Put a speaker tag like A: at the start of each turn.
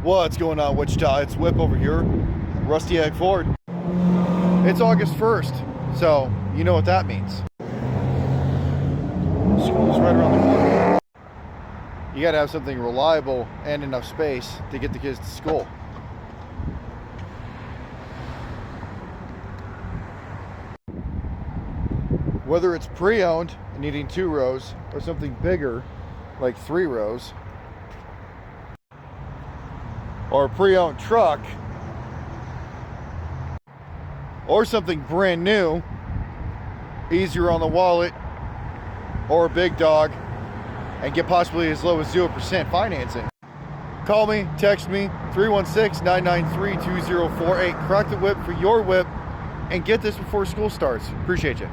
A: What's going on, Wichita? It's Whip over here, Rusty Egg Ford. It's August 1st, so you know what that means. School's right around the corner. You gotta have something reliable and enough space to get the kids to school. Whether it's pre-owned and needing 2 rows or something bigger like 3 rows, or a pre-owned truck, or something brand new, easier on the wallet, or a big dog, and get possibly as low as 0% financing. Call me, text me, 316-993-2048. Crack the whip for your whip and get this before school starts. Appreciate you.